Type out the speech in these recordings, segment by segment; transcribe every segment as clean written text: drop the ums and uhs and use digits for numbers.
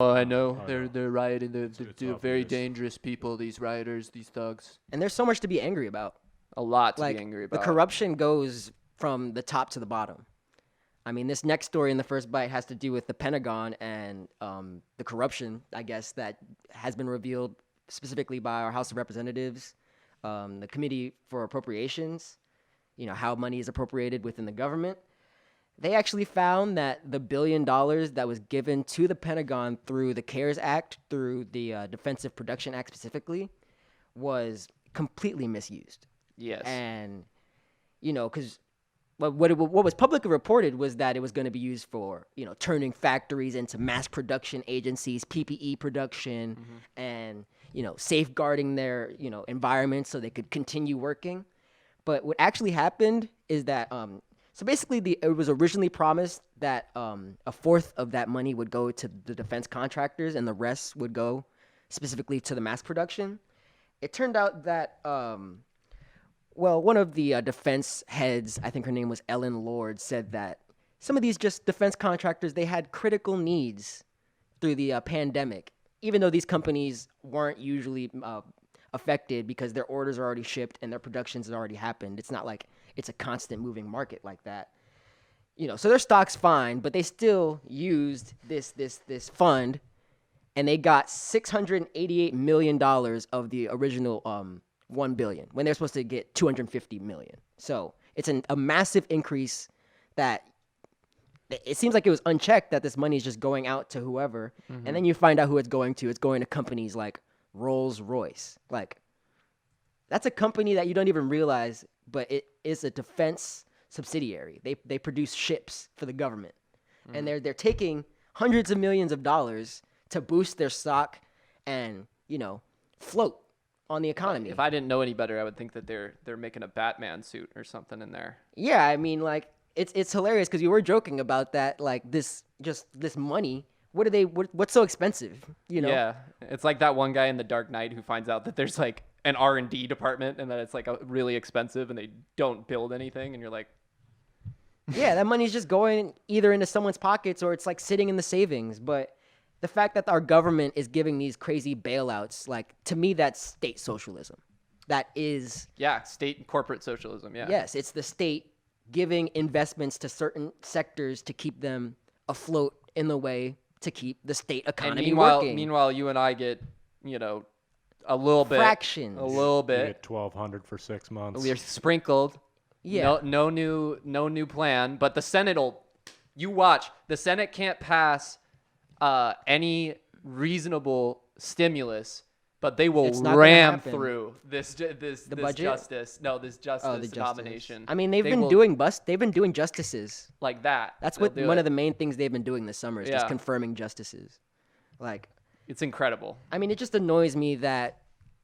Oh, I know. I They're rioting. It's They're very obvious. dangerous people. These rioters, these thugs. And there's so much to be angry about. A lot to be Like angry the about. corruption goes from the top to the bottom. I mean, this next story in the first bite has to do with the Pentagon and the corruption, I guess, that has been revealed specifically by our House of Representatives, the Committee for Appropriations, how money is appropriated within the government. They actually found that the $1 billion that was given to the Pentagon through the CARES Act, through the Defensive Production Act specifically, was completely misused. Yes. And, because what was publicly reported was that it was going to be used for, turning factories into mass production agencies, PPE production, and, safeguarding their, environment so they could continue working. But what actually happened is that, so basically it was originally promised that a fourth of that money would go to the defense contractors and the rest would go specifically to the mass production. It turned out that, one of the defense heads, I think her name was Ellen Lord, said that some of these just defense contractors, they had critical needs through the pandemic, even though these companies weren't usually affected because their orders are already shipped and their productions had already happened. It's not like it's a constant moving market like that. So their stock's fine, but they still used this fund, and they got $688 million of the original $1 billion when they're supposed to get $250 million. So it's a massive increase that it seems like it was unchecked that this money is just going out to whoever. And then you find out who it's going to. It's going to companies like Royce. Like, that's a company that you don't even realize, but it is a defense subsidiary. They produce ships for the government. And they're taking hundreds of millions of dollars to boost their stock and, float on the economy. If I didn't know any better, I would think that they're making a Batman suit or something in there. Yeah, I mean, like, it's hilarious because you were joking about that, like, this money. What's so expensive, Yeah, it's like that one guy in The Dark Knight who finds out that there's like an R&D department and that it's like really expensive and they don't build anything, and you're like, yeah, that money's just going either into someone's pockets or it's like sitting in the savings. But the fact that our government is giving these crazy bailouts, like, to me, that's state socialism. That is, yeah, state and corporate socialism. Yeah. yes, it's the state giving investments to certain sectors to keep them afloat in the way to keep the state And economy working. meanwhile, you and I get, a little bit, Fractions. a little You bit. get 1,200 for 6 months. We're sprinkled. Yeah. No new plan. But the Senate you watch. The Senate can't pass any reasonable stimulus, but they will It's not gonna ram happen. through this budget? justice. No, this justice the justice. nomination. I mean, they've They been will- doing justices. like that. That's They'll what do one it. of the main things they've been doing this summer is just Yeah. confirming justices. Like, It's incredible. I mean, it just annoys me that,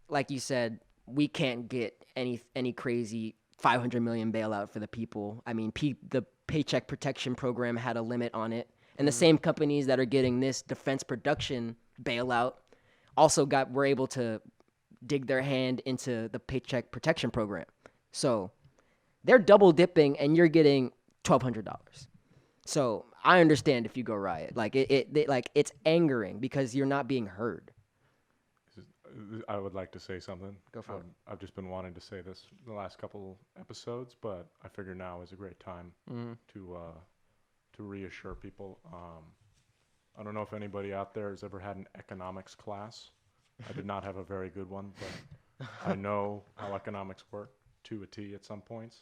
like you said, we can't get any crazy 500 million bailout for the people. I mean, the Paycheck Protection Program had a limit on it, and the same companies that are getting this defense production bailout also were able to dig their hand into the Paycheck Protection Program. So they're double dipping, and you're getting $1,200. So I understand if you go riot. Like it's angering because you're not being heard. I would like to say something. Go for it. I've just been wanting to say this the last couple episodes, but I figure now is a great time to reassure people. I don't know if anybody out there has ever had an economics class. I did not have a very good one, but I know how economics work to a T at some points.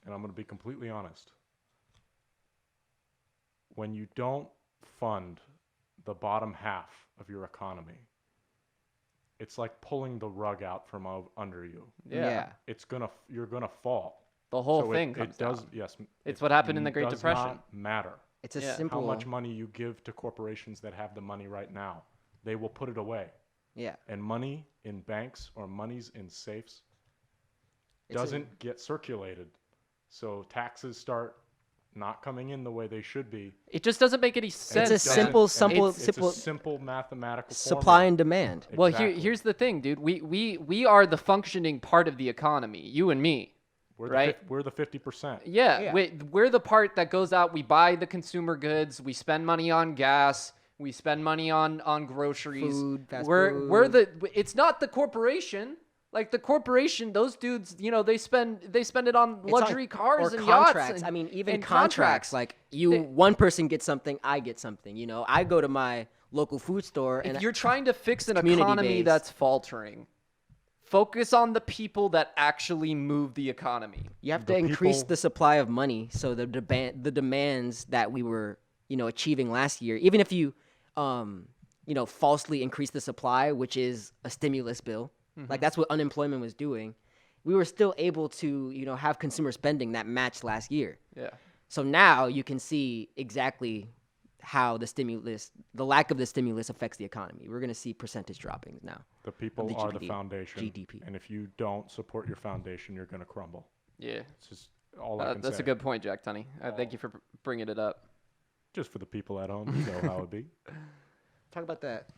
And I'm going to be completely honest. When you don't fund the bottom half of your economy, it's like pulling the rug out from under you. Yeah. You're gonna fall. The whole So thing it comes does, down. yes. It's it what happened in the Great does Depression. not matter It's a Yeah. simple. how much money you give to corporations that have the money right now. They will put it away. Yeah. And money in banks or monies in safes It's a- doesn't get circulated. So taxes start not coming in the way they should be. It just doesn't make any sense. It's a man. simple, It's simple a simple mathematical supply formula. and demand. Well, Exactly. here's the thing, dude. We are the functioning part of the economy. You and me. right? We're the 50%. Yeah, Yeah. we're the part that goes out. We buy the consumer goods. We spend money on gas. We spend money on groceries. Food, fast we're the. It's not the corporation. Like the corporation, those dudes, you know, they spend it on luxury cars or and contracts. yachts. And, I mean, even and contracts. Like one person gets something, I get something. You know, I go to my local food store, and if you're trying to fix an community economy based. that's faltering, focus on the people that actually move the economy. you have to increase the supply of money. So the demands that we were, you know, achieving last year, even if you, you know, falsely increase the supply, which is a stimulus bill. Like that's what unemployment was doing. We were still able to, you know, have consumer spending that matched last year. Yeah. So now you can see exactly how the lack of the stimulus affects the economy. We're going to see percentage dropping now. The people are the foundation. GDP. And if you don't support your foundation, you're going to crumble. Yeah. It's just all I can That's say. a good point, Jack Tunney. Thank you for bringing it up. Just for the people at home, you know how it be. Talk about that